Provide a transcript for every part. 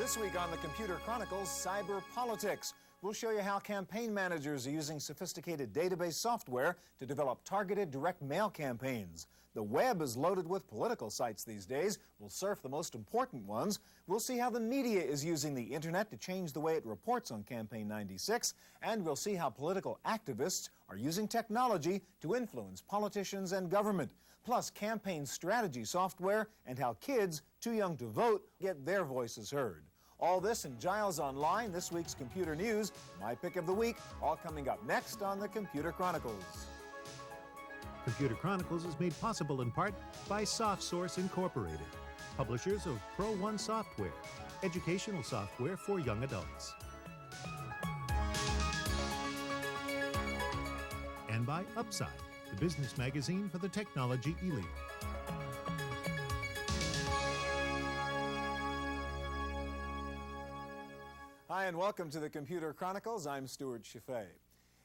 This week on the Computer Chronicles, cyber politics. We'll show you how campaign managers are using sophisticated database software to develop targeted direct mail campaigns. The web is loaded with political sites these days. We'll surf the most important ones. We'll see how the media is using the internet to change the way it reports on Campaign 96. And we'll see how political activists are using technology to influence politicians and government. Plus, campaign strategy software and how kids too young to vote get their voices heard. All this and Giles Online, this week's computer news, my pick of the week, all coming up next on the Computer Chronicles. Computer Chronicles is made possible in part by SoftSource Incorporated, publishers of Pro One software, educational software for young adults. And by Upside, the business magazine for the technology elite. Hi, and welcome to the Computer Chronicles. I'm Stuart Chaffee.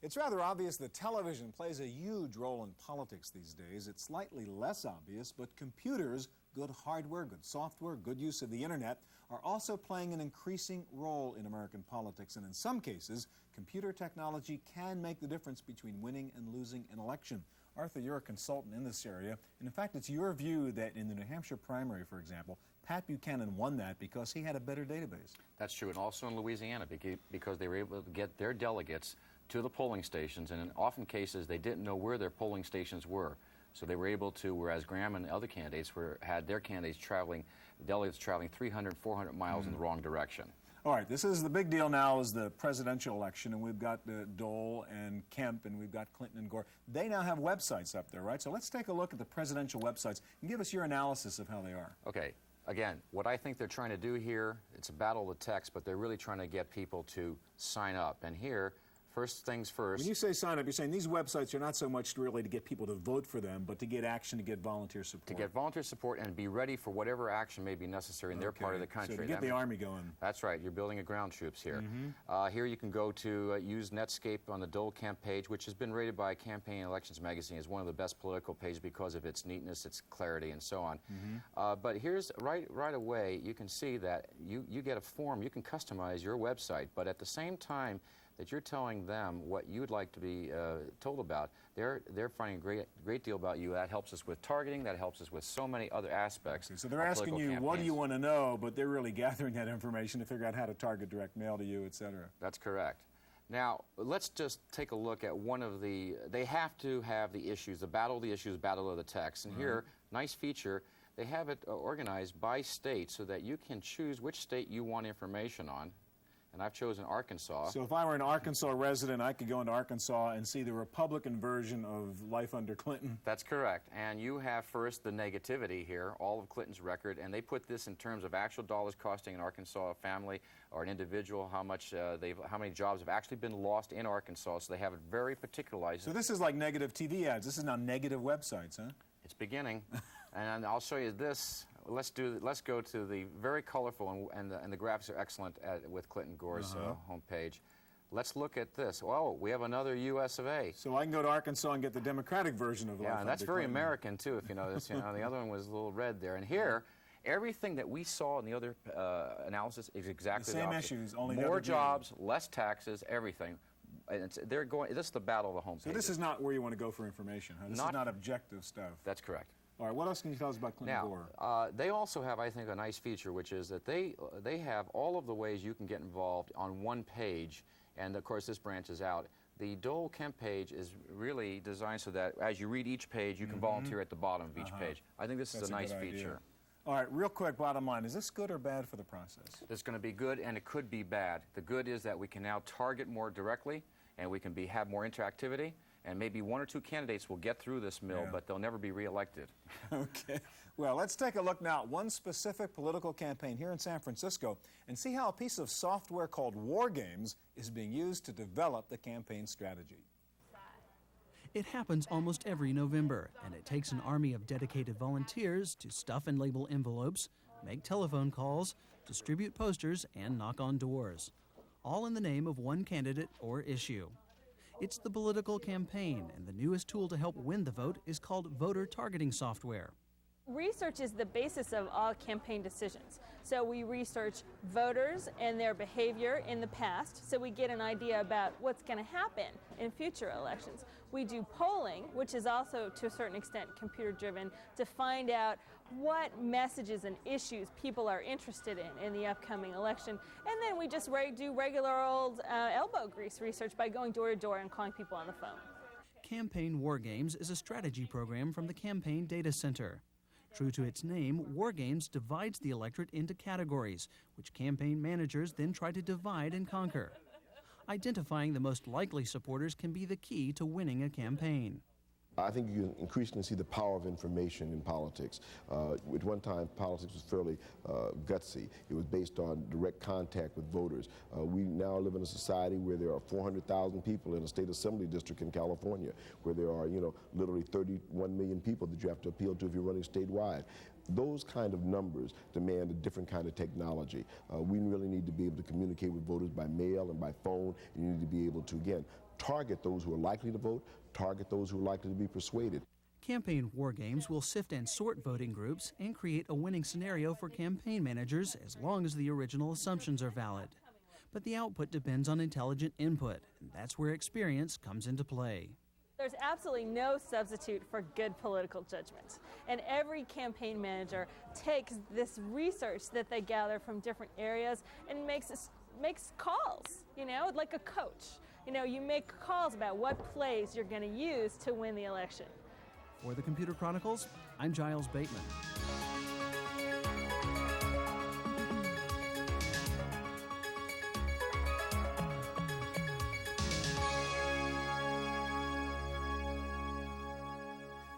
It's rather obvious that television plays a huge role in politics these days. It's slightly less obvious, but computers, good hardware, good software, good use of the internet, are also playing an increasing role in American politics. And in some cases, computer technology can make the difference between winning and losing an election. Arthur, you're a consultant in this area, and in fact, it's your view that in the New Hampshire primary, for example, Pat Buchanan won that because he had a better database. That's true, and also in Louisiana because they were able to get their delegates to the polling stations, and in often cases they didn't know where their polling stations were. So they were able to, whereas Graham and other candidates had their candidates traveling, delegates traveling 300, 400 miles in the wrong direction. All right, this is the big deal now is the presidential election, and we've got Dole and Kemp, and we've got Clinton and Gore. They now have websites up there, right? So let's take a look at the presidential websites and give us your analysis of how they are. Okay. Again, what I think they're trying to do here, it's a battle of the text, but they're really trying to get people to sign up. And here, first things first. When you say sign up, you're saying these websites are not so much really to get people to vote for them, but to get action, to get volunteer support. To get volunteer support and be ready for whatever action may be necessary in their part of the country. So to get the Army going. That's right. You're building a ground troops here. Here you can go to use Netscape on the Dole Camp page, which has been rated by Campaign and Elections magazine as one of the best political pages because of its neatness, its clarity, and so on. But here's right away, you can see that you get a form. You can customize your website, but at the same time that you're telling them what you would like to be told about, they're finding a great deal about you. That helps us with targeting. That helps us with so many other aspects. Okay, so they're asking you, what do you want to know, but they're really gathering that information to figure out how to target direct mail to you, etc. That's correct. Now, let's just take a look at one of the, they have to have the issues, the battle of the issues, battle of the text. And here, nice feature, they have it organized by state so that you can choose which state you want information on. And I've chosen Arkansas. So if I were an Arkansas resident, I could go into Arkansas and see the Republican version of life under Clinton. That's correct. And you have first the negativity here, all of Clinton's record, and they put this in terms of actual dollars costing an Arkansas family or an individual, how many jobs have actually been lost in Arkansas. So they have it very particularized. So this is like negative TV ads. This is now negative websites, huh? It's beginning. And I'll show you this. Let's go to the very colorful, and the graphics are excellent with Clinton Gore's homepage. Let's look at this. Oh, we have another U.S. of A. So I can go to Arkansas and get the Democratic version of life. Yeah, and that's very American too, if you notice. You know, the other one was a little red there, and here, everything that we saw in the other analysis is exactly the same opposite. issues, only more jobs, less taxes, everything. And they're going. This is the battle of the homepage. So this is not where you want to go for information, huh? This is not objective stuff. That's correct. All right, what else can you tell us about Clinton Gore? Now, they also have, I think, a nice feature, which is that they have all of the ways you can get involved on one page, and of course this branches out. The Dole Kemp page is really designed so that as you read each page, you can volunteer at the bottom of each page. I think this is a nice feature. All right, real quick, bottom line, is this good or bad for the process? It's going to be good, and it could be bad. The good is that we can now target more directly, and we can have more interactivity. And maybe one or two candidates will get through this mill, but they'll never be reelected. Okay. Well, let's take a look now at one specific political campaign here in San Francisco and see how a piece of software called War Games is being used to develop the campaign strategy. It happens almost every November, and it takes an army of dedicated volunteers to stuff and label envelopes, make telephone calls, distribute posters, and knock on doors, all in the name of one candidate or issue. It's the political campaign, and the newest tool to help win the vote is called voter targeting software. Research is the basis of all campaign decisions. So we research voters and their behavior in the past, so we get an idea about what's going to happen in future elections. We do polling, which is also to a certain extent computer-driven, to find out what messages and issues people are interested in the upcoming election. And then we just do regular old elbow grease research by going door to door and calling people on the phone. Campaign War Games is a strategy program from the Campaign Data Center. True to its name, War Games divides the electorate into categories, which campaign managers then try to divide and conquer. Identifying the most likely supporters can be the key to winning a campaign. I think you can increasingly see the power of information in politics. At one time, politics was fairly gutsy. It was based on direct contact with voters. We now live in a society where there are 400,000 people in a state assembly district in California, where there are, literally 31 million people that you have to appeal to if you're running statewide. Those kind of numbers demand a different kind of technology. We really need to be able to communicate with voters by mail and by phone. You need to be able to, again, target those who are likely to vote, target those who are likely to be persuaded. Campaign War Games will sift and sort voting groups and create a winning scenario for campaign managers as long as the original assumptions are valid. But the output depends on intelligent input, and that's where experience comes into play. There's absolutely no substitute for good political judgment. And every campaign manager takes this research that they gather from different areas and makes calls, like a coach. You make calls about what plays you're going to use to win the election. For the Computer Chronicles, I'm Giles Bateman.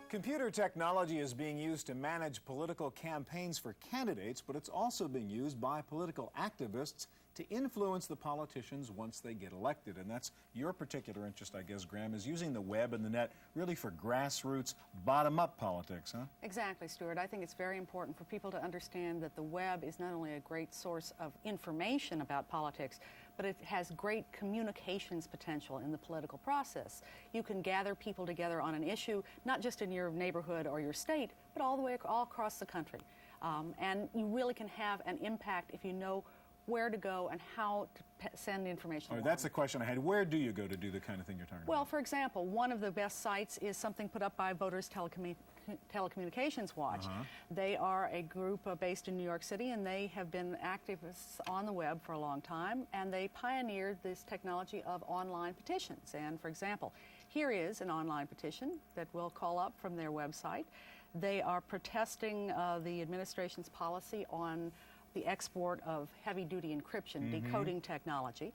Computer technology is being used to manage political campaigns for candidates, but it's also being used by political activists to influence the politicians once they get elected. And that's your particular interest, I guess, Graham, is using the web and the net really for grassroots, bottom-up politics, huh? Exactly, Stuart. I think it's very important for people to understand that the web is not only a great source of information about politics, but it has great communications potential in the political process. You can gather people together on an issue, not just in your neighborhood or your state, but all across the country. And you really can have an impact if you know where to go and how to send information along. That's the question I had. Where do you go to do the kind of thing you're talking about? Well, for example, one of the best sites is something put up by Voters Telecommunications Watch. They are a group based in New York City, and they have been activists on the web for a long time, and they pioneered this technology of online petitions. And for example, here is an online petition that we'll call up from their website. They are protesting the administration's policy on the export of heavy-duty encryption, decoding technology.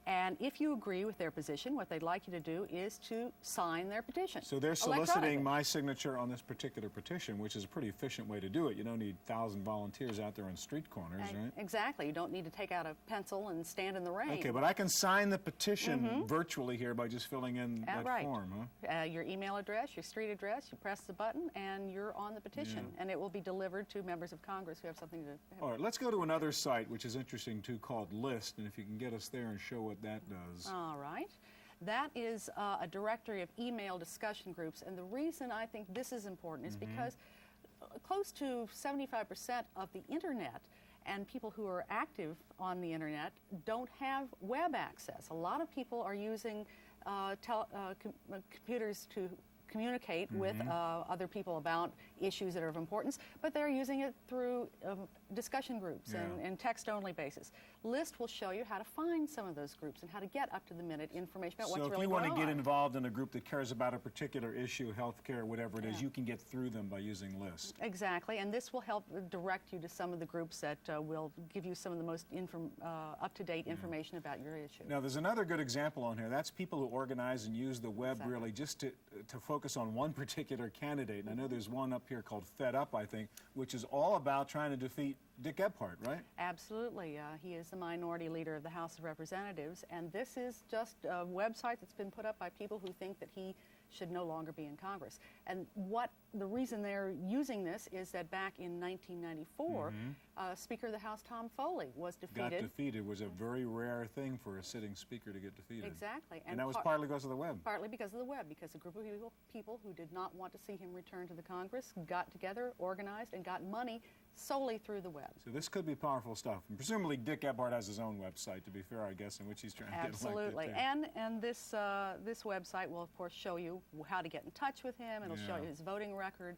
And if you agree with their position, what they'd like you to do is to sign their petition. So they're soliciting my signature on this particular petition, which is a pretty efficient way to do it. You don't need 1,000 volunteers out there on street corners, right? Exactly. You don't need to take out a pencil and stand in the rain. Okay, but I can sign the petition virtually here by just filling in that form, huh? Your email address, your street address, you press the button, and you're on the petition. Yeah. And it will be delivered to members of Congress who have something to... All right, let's go to another site, which is interesting, too, called List, and if you can get us there and show what that does. All right. That is a directory of email discussion groups, and the reason I think this is important is because close to 75% of the internet and people who are active on the internet don't have web access. A lot of people are using computers to communicate with other people about issues that are of importance, but they're using it through discussion groups and text-only basis. List will show you how to find some of those groups and how to get up-to-the-minute information about what's really going on. So if you want to get involved in a group that cares about a particular issue, healthcare, whatever it is, you can get through them by using List. Exactly, and this will help direct you to some of the groups that will give you some of the most up-to-date information about your issue. Now, there's another good example on here. That's people who organize and use the web really just to focus on one particular candidate. And I know there's one up here called Fed Up, I think, which is all about trying to defeat Dick Gephardt, right? Absolutely. He is the minority leader of the House of Representatives, and this is just a website that's been put up by people who think that he should no longer be in Congress. And the reason they're using this is that back in 1994, Speaker of the House Tom Foley was defeated. Got defeated. It was a very rare thing for a sitting speaker to get defeated. Exactly. And that was partly because of the web. Partly because of the web, because a group of people who did not want to see him return to the Congress got together, organized, and got money solely through the web. So this could be powerful stuff. And presumably Dick Ephart has his own website, to be fair, I guess, in which he's trying to get elected. Absolutely. And this website will, of course, show you how to get in touch with him. It'll show you his voting record,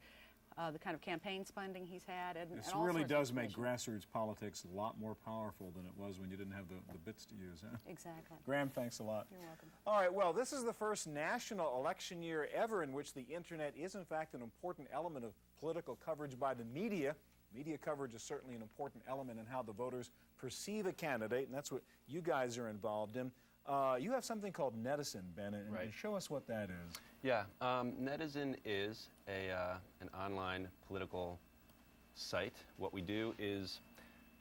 the kind of campaign funding he's had. This really does make grassroots politics a lot more powerful than it was when you didn't have the bits to use. Huh? Exactly. Graham, thanks a lot. You're welcome. All right, well, this is the first national election year ever in which the Internet is, in fact, an important element of political coverage by the media. Media coverage is certainly an important element in how the voters perceive a candidate, and that's what you guys are involved in. You have something called Netizen, Ben, and show us what that is. Yeah, Netizen is an online political site. What we do is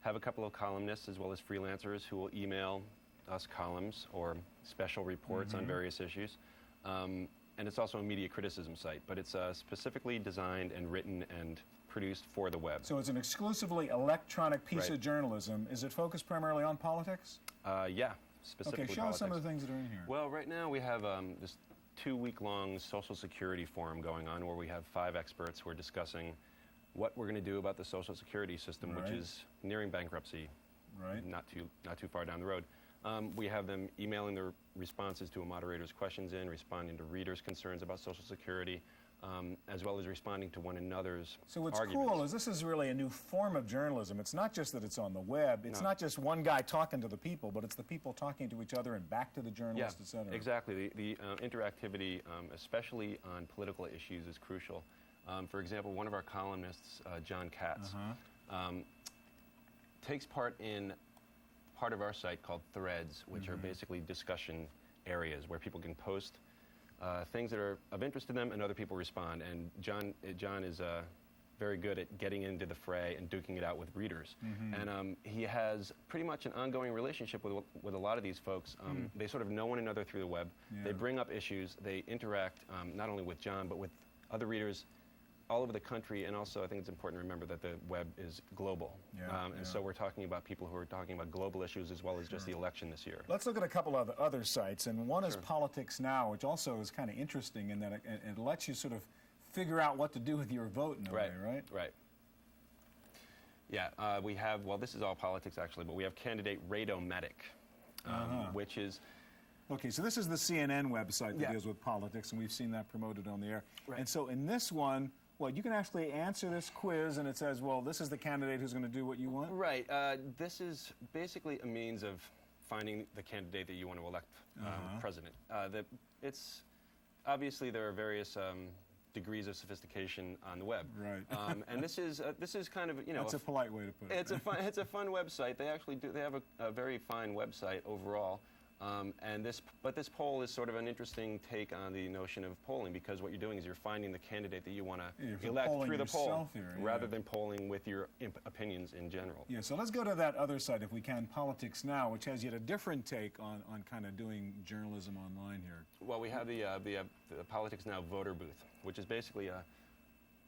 have a couple of columnists as well as freelancers who will email us columns or special reports on various issues. And it's also a media criticism site, but it's specifically designed and written and produced for the web. So it's an exclusively electronic piece of journalism. Is it focused primarily on politics? Yeah, specifically Okay, show politics. us some of the things that are in here. Well, right now we have this 2-week-long Social Security forum going on where we have 5 experts who are discussing what we're going to do about the Social Security system, which is nearing bankruptcy, not too far down the road. We have them emailing their responses to a moderator's questions responding to readers' concerns about Social Security, as well as responding to one another's So what's arguments. cool is this is really a new form of journalism. It's not just that it's on the web. It's not just one guy talking to the people, but it's the people talking to each other and back to the journalist, et cetera. Exactly. The interactivity, especially on political issues, is crucial. For example, one of our columnists, John Katz, takes part in part of our site called Threads, which are basically discussion areas where people can post things that are of interest to them and other people respond. And John is very good at getting into the fray and duking it out with readers. And he has pretty much an ongoing relationship with a lot of these folks. They sort of know one another through the web. They bring up issues. They interact not only with John, but with other readers all over the country. And also, I think it's important to remember that the web is global. And so we're talking about people who are talking about global issues as well as just the election this year. Let's look at a couple of other sites. And one is Politics Now, which also is kind of interesting in that it lets you sort of figure out what to do with your vote in a way, right? Right. Yeah, we have, well, this is all politics actually, but we have candidate Radomedic, which is... Okay, so this is the CNN website that deals with politics, and we've seen that promoted on the air. And so in this one, well, you can actually answer this quiz, and it says, well, this is the candidate who's going to do what you want? Right. This is basically a means of finding the candidate that you want to elect president. It's obviously there are various degrees of sophistication on the web. Right. And this is kind of, you know... That's a polite way to put it. It's a fun website. They actually do. They have a very fine website overall. But this poll is sort of an interesting take on the notion of polling, because what you're doing is you're finding the candidate that you want to elect through the poll, rather than polling with your opinions in general. Yeah, so let's go to that other site, if we can, Politics Now, which has yet a different take on kind of doing journalism online here. Well, we have the Politics Now voter booth, which is basically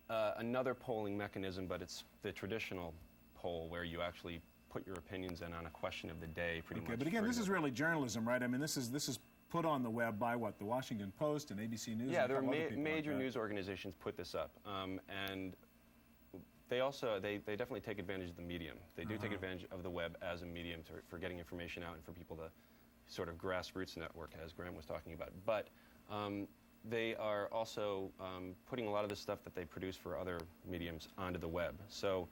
another polling mechanism, but it's the traditional poll where you actually put your opinions in on a question of the day, pretty much. But again, this is really journalism, right? I mean, this is put on the web by what, the Washington Post and ABC News? Yeah, there are major news organizations put this up, and they definitely take advantage of the medium. They do take advantage of the web as a medium for getting information out and for people to sort of grassroots network, as Graham was talking about. But they are also putting a lot of the stuff that they produce for other mediums onto the web. So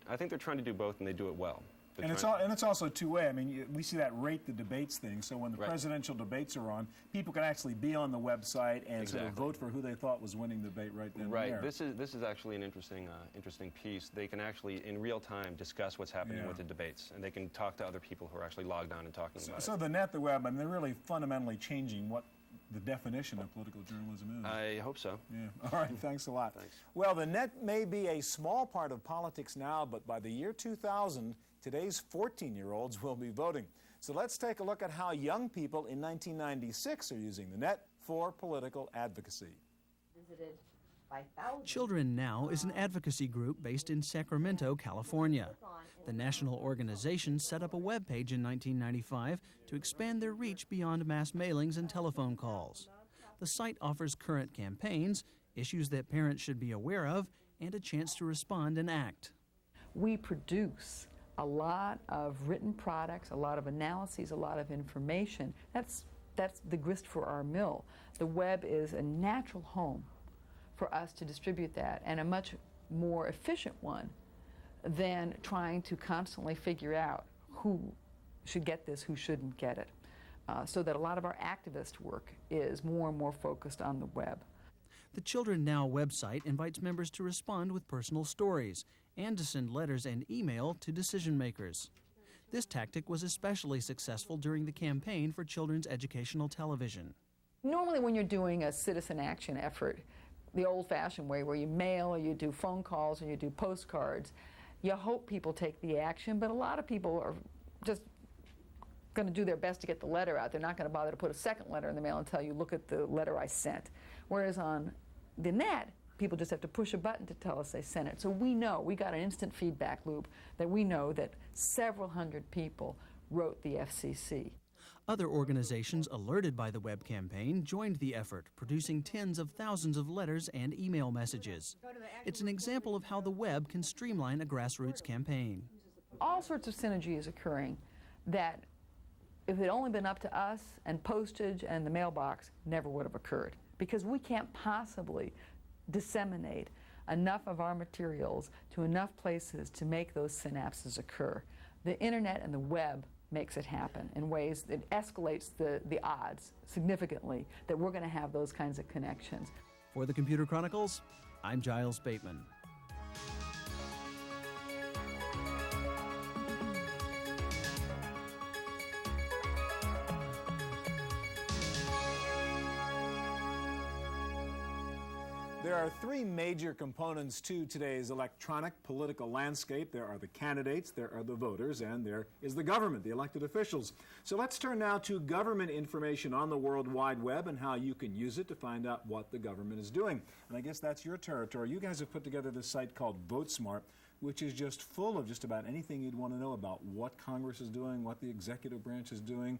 I think they're trying to do both, and they do it well. And it's also two-way. I mean, we see that rate the debates thing. So when the presidential debates are on, people can actually be on the website and sort of vote for who they thought was winning the debate right then and there. This is actually an interesting piece. They can actually, in real time, discuss what's happening with the debates, and they can talk to other people who are actually logged on and talking about it. So the net, the web, I mean, they're really fundamentally changing what the definition of political journalism is. I hope so. Yeah. All right, thanks a lot. Thanks. Well, the net may be a small part of politics now, but by the year 2000, today's 14-year-olds will be voting. So let's take a look at how young people in 1996 are using the net for political advocacy. Visited by thousands. Children Now is an advocacy group based in Sacramento, California. The national organization set up a web page in 1995 to expand their reach beyond mass mailings and telephone calls. The site offers current campaigns, issues that parents should be aware of, and a chance to respond and act. we produce a lot of written products, a lot of analyses, a lot of information. That's the grist for our mill. The web is a natural home for us to distribute that, and a much more efficient one than trying to constantly figure out who should get this, who shouldn't get it. So that a lot of our activist work is more and more focused on the web. The Children Now website invites members to respond with personal stories and to send letters and email to decision makers. This tactic was especially successful during the campaign for children's educational television. Normally when you're doing a citizen action effort, the old-fashioned way where you mail or you do phone calls or you do postcards, you hope people take the action, but a lot of people are just going to do their best to get the letter out. They're not going to bother to put a second letter in the mail and tell you, look at the letter I sent. Whereas on the net, people just have to push a button to tell us they sent it. So we know, we got an instant feedback loop that we know that several hundred people wrote the FCC. Other organizations alerted by the web campaign joined the effort, producing tens of thousands of letters and email messages. It's an example of how the web can streamline a grassroots campaign. All sorts of synergy is occurring that, if it had only been up to us and postage and the mailbox, never would have occurred. Because we can't possibly disseminate enough of our materials to enough places to make those synapses occur. The internet and the web makes it happen in ways that escalates the odds significantly that we're going to have those kinds of connections. For the Computer Chronicles, I'm Giles Bateman. There are three major components to today's electronic political landscape. There are the candidates, there are the voters, and there is the government, the elected officials. So let's turn now to government information on the World Wide Web and how you can use it to find out what the government is doing. And I guess that's your territory. You guys have put together this site called VoteSmart, which is just full of just about anything you'd want to know about what Congress is doing, what the executive branch is doing,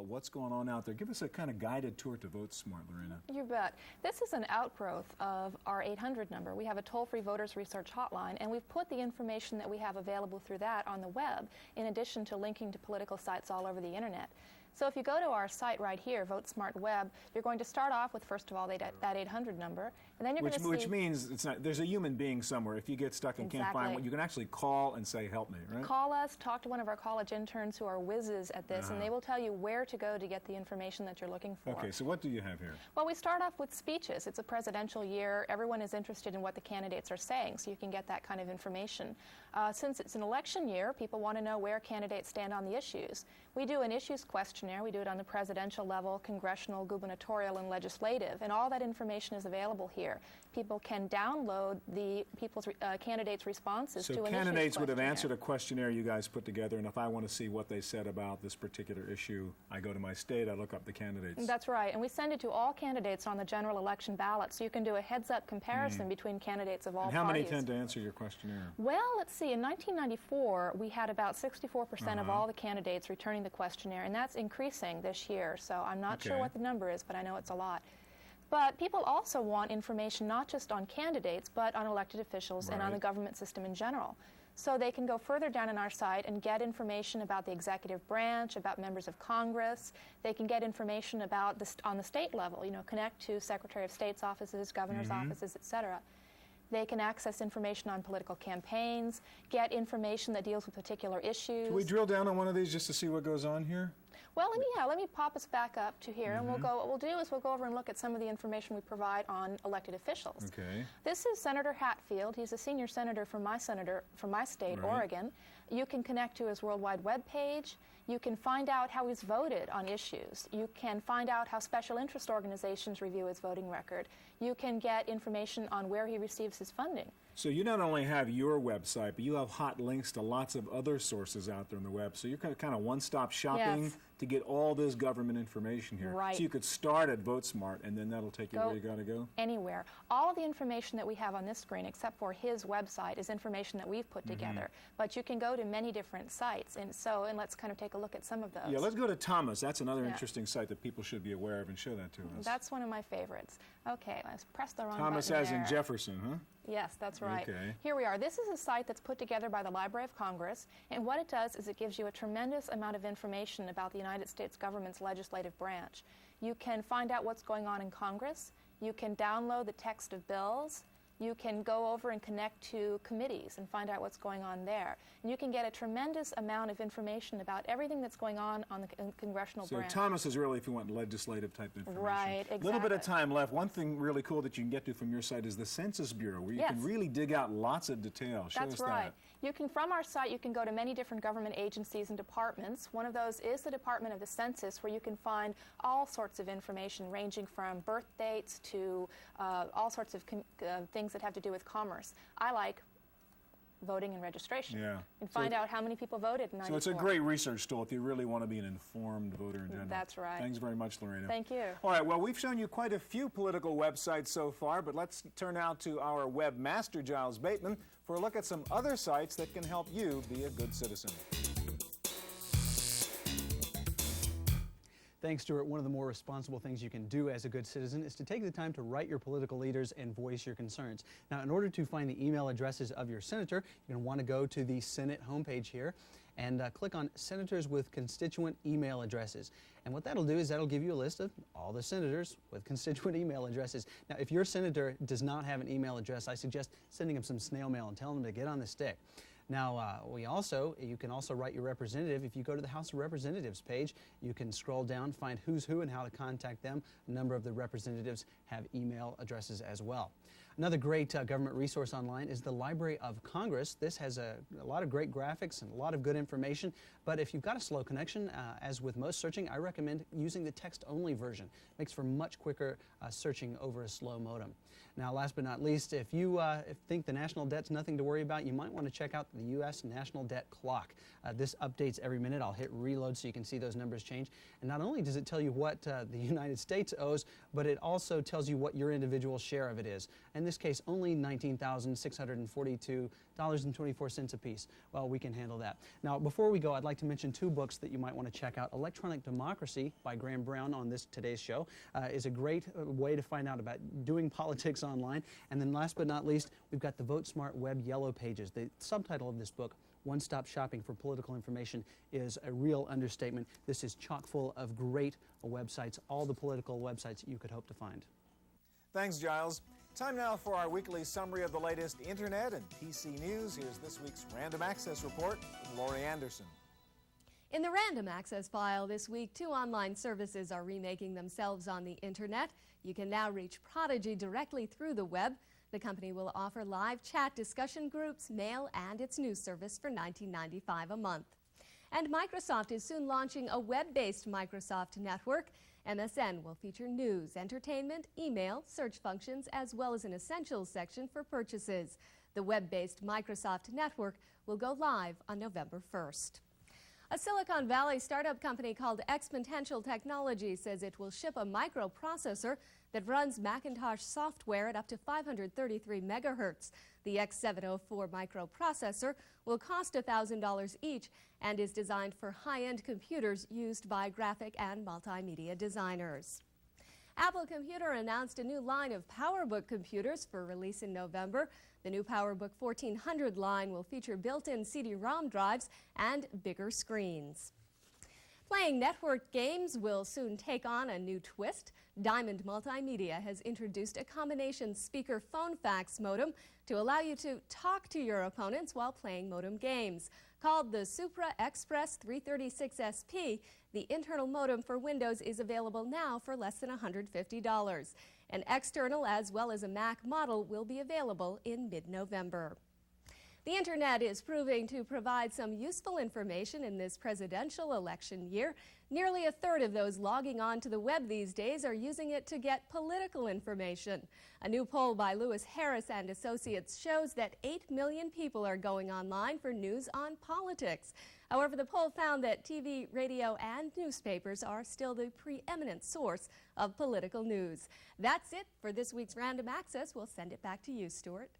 what's going on out there. Give us a kind of guided tour to VoteSmart, Lorena. You bet. This is an outgrowth of our 800 number. We have a toll-free voters research hotline, and we've put the information that we have available through that on the web, in addition to linking to political sites all over the internet. So if you go to our site right here, VoteSmart Web, you're going to start off with, first of all, that 800 number, and then you're going to see... Which means it's not, there's a human being somewhere. If you get stuck and can't find one, you can actually call and say, help me, right? Call us, talk to one of our college interns who are whizzes at this, and they will tell you where to go to get the information that you're looking for. Okay, so what do you have here? Well, we start off with speeches. It's a presidential year. Everyone is interested in what the candidates are saying, so you can get that kind of information. Since it's an election year, people want to know where candidates stand on the issues. We do an issues questionnaire. We do it on the presidential level, congressional, gubernatorial, and legislative, and all that information is available here. People can download the candidates' responses to an issues questionnaire. So candidates would have answered a questionnaire you guys put together, and if I want to see what they said about this particular issue, I go to my state, I look up the candidates. That's right, and we send it to all candidates on the general election ballot, so you can do a heads-up comparison between candidates of all parties. And how many tend to answer your questionnaire? Well, let's see. In 1994, we had about 64% of all the candidates returning the questionnaire, and that's increasing this year. So I'm not sure what the number is, but I know it's a lot. But people also want information not just on candidates, but on elected officials and on the government system in general. So they can go further down on our site and get information about the executive branch, about members of Congress. They can get information about on the state level, you know, connect to Secretary of State's offices, governor's offices, etc. They can access information on political campaigns, get information that deals with particular issues. Can we drill down on one of these just to see what goes on here? Well, let me pop us back up to here, and what we'll do is we'll go over and look at some of the information we provide on elected officials. Okay. This is Senator Hatfield. He's a senior senator from my state, Oregon. You can connect to his worldwide web page. You can find out how he's voted on issues. You can find out how special interest organizations review his voting record. You can get information on where he receives his funding. So you not only have your website, but you have hot links to lots of other sources out there on the web. So you're kind of one-stop shopping to get all this government information here. Right. So you could start at VoteSmart, and then that'll take you where you got to go? Anywhere. All of the information that we have on this screen, except for his website, is information that we've put together. But you can go to many different sites. And let's kind of take a look at some of those. Yeah, let's go to Thomas. That's another interesting site that people should be aware of, and show that to us. That's one of my favorites. Okay, let's press the wrong Thomas button as in there. Jefferson, huh? Yes, that's right. Okay. Here we are. This is a site that's put together by the Library of Congress, and what it does is it gives you a tremendous amount of information about the United States government's legislative branch. You can find out what's going on in Congress. You can download the text of bills. You can go over and connect to committees and find out what's going on there. And you can get a tremendous amount of information about everything that's going on the congressional branch. So Thomas is really if you want legislative type information. Right, exactly. A little bit of time left. One thing really cool that you can get to from your site is the Census Bureau, where you can really dig out lots of detail. Show us That's right. that. You can, from our site, you can go to many different government agencies and departments. One of those is the Department of the Census, where you can find all sorts of information, ranging from birth dates to all sorts of things that have to do with commerce. I like voting and registration. Yeah. And find out how many people voted in 94. So it's a great research tool if you really want to be an informed voter in general. That's right. Thanks very much, Lorena. Thank you. All right, well, we've shown you quite a few political websites so far, but let's turn now to our webmaster, Giles Bateman, for a look at some other sites that can help you be a good citizen. Thanks, Stuart. One of the more responsible things you can do as a good citizen is to take the time to write your political leaders and voice your concerns. Now, in order to find the email addresses of your senator, you're going to want to go to the Senate homepage here and click on Senators with Constituent Email Addresses. And what that'll do is that'll give you a list of all the senators with constituent email addresses. Now, if your senator does not have an email address, I suggest sending him some snail mail and telling him to get on the stick. Now, you can also write your representative. If you go to the House of Representatives page, you can scroll down, find who's who and how to contact them. A number of the representatives have email addresses as well. Another great government resource online is the Library of Congress. This has a lot of great graphics and a lot of good information, but if you've got a slow connection, as with most searching, I recommend using the text-only version. It makes for much quicker searching over a slow modem. Now, last but not least, if you think the national debt's nothing to worry about, you might want to check out the U.S. National Debt Clock. This updates every minute. I'll hit reload so you can see those numbers change. And not only does it tell you what the United States owes, but it also tells you what your individual share of it is. In this case, only $19,642.24 apiece. Well, we can handle that. Now, before we go, I'd like to mention two books that you might want to check out. Electronic Democracy by Graham Brown on today's show is a great way to find out about doing politics online. And then last but not least, we've got the Vote Smart Web Yellow Pages. The subtitle of this book, One-Stop Shopping for Political Information, is a real understatement. This is chock full of great websites, all the political websites you could hope to find. Thanks, Giles. Time now for our weekly summary of the latest Internet and PC news. Here's this week's Random Access Report with Lori Anderson. In the Random Access file this week, 2 online services are remaking themselves on the Internet. You can now reach Prodigy directly through the web. The company will offer live chat discussion groups, mail, and its news service for $19.95 a month. And Microsoft is soon launching a web-based Microsoft network. MSN will feature news, entertainment, email, search functions, as well as an essentials section for purchases. The web-based Microsoft network will go live on November 1st. A Silicon Valley startup company called Exponential Technology says it will ship a microprocessor that runs Macintosh software at up to 533 megahertz. The X704 microprocessor will cost $1,000 each and is designed for high-end computers used by graphic and multimedia designers. Apple Computer announced a new line of PowerBook computers for release in November. The new PowerBook 1400 line will feature built-in CD-ROM drives and bigger screens. Playing networked games will soon take on a new twist. Diamond Multimedia has introduced a combination speaker phone fax modem to allow you to talk to your opponents while playing modem games. Called the Supra Express 336 SP, the internal modem for Windows is available now for less than $150. An external as well as a Mac model will be available in mid-November. The Internet is proving to provide some useful information in this presidential election year. Nearly a third of those logging on to the web these days are using it to get political information. A new poll by Lewis Harris and Associates shows that 8 million people are going online for news on politics. However, the poll found that TV, radio, and newspapers are still the preeminent source of political news. That's it for this week's Random Access. We'll send it back to you, Stuart.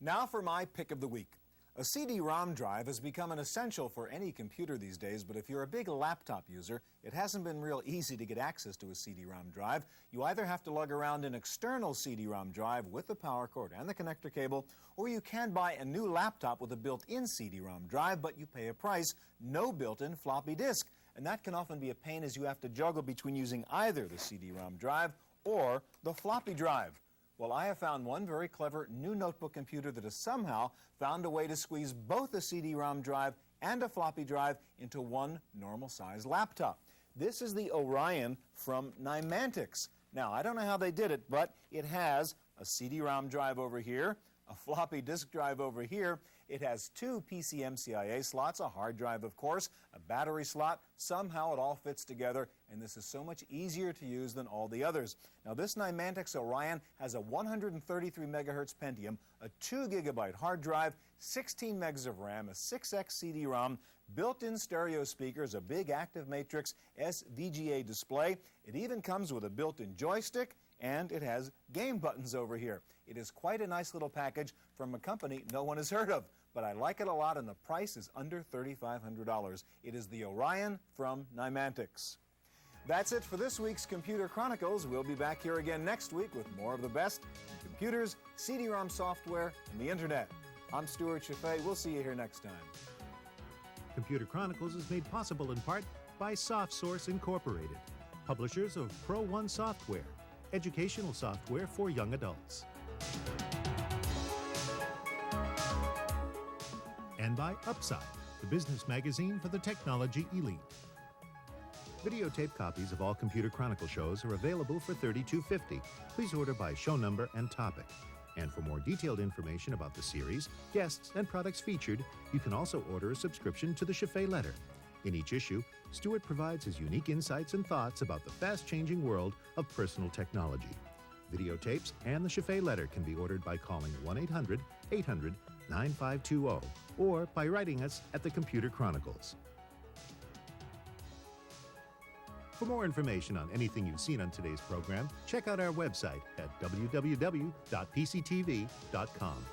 Now for my pick of the week. A CD-ROM drive has become an essential for any computer these days, but if you're a big laptop user, it hasn't been real easy to get access to a CD-ROM drive. You either have to lug around an external CD-ROM drive with the power cord and the connector cable, or you can buy a new laptop with a built-in CD-ROM drive, but you pay a price, no built-in floppy disk. And that can often be a pain as you have to juggle between using either the CD-ROM drive or the floppy drive. Well, I have found one very clever new notebook computer that has somehow found a way to squeeze both a CD-ROM drive and a floppy drive into one normal-sized laptop. This is the Orion from Nimantics. Now, I don't know how they did it, but it has a CD-ROM drive over here, a floppy disk drive over here. It has two PCMCIA slots, a hard drive, of course, a battery slot. Somehow it all fits together, and this is so much easier to use than all the others. Now, this Nimantics Orion has a 133 megahertz Pentium, a 2 gigabyte hard drive, 16 megs of RAM, a 6X CD-ROM, built-in stereo speakers, a big active matrix SVGA display. It even comes with a built-in joystick, and it has game buttons over here. It is quite a nice little package from a company no one has heard of, but I like it a lot, and the price is under $3,500. It is the Orion from Nimantics. That's it for this week's Computer Chronicles. We'll be back here again next week with more of the best in computers, CD-ROM software, and the Internet. I'm Stuart Chaffee. We'll see you here next time. Computer Chronicles is made possible in part by SoftSource Incorporated, publishers of Pro One software, educational software for young adults. And by Upside, the business magazine for the technology elite. Videotape copies of all Computer Chronicle shows are available for $32.50. Please order by show number and topic. And for more detailed information about the series, guests, and products featured, you can also order a subscription to the Chaffee Letter. In each issue, Stuart provides his unique insights and thoughts about the fast-changing world of personal technology. Videotapes and the Chaffee Letter can be ordered by calling 1-800-800-9520 or by writing us at the Computer Chronicles. For more information on anything you've seen on today's program, check out our website at www.pctv.com.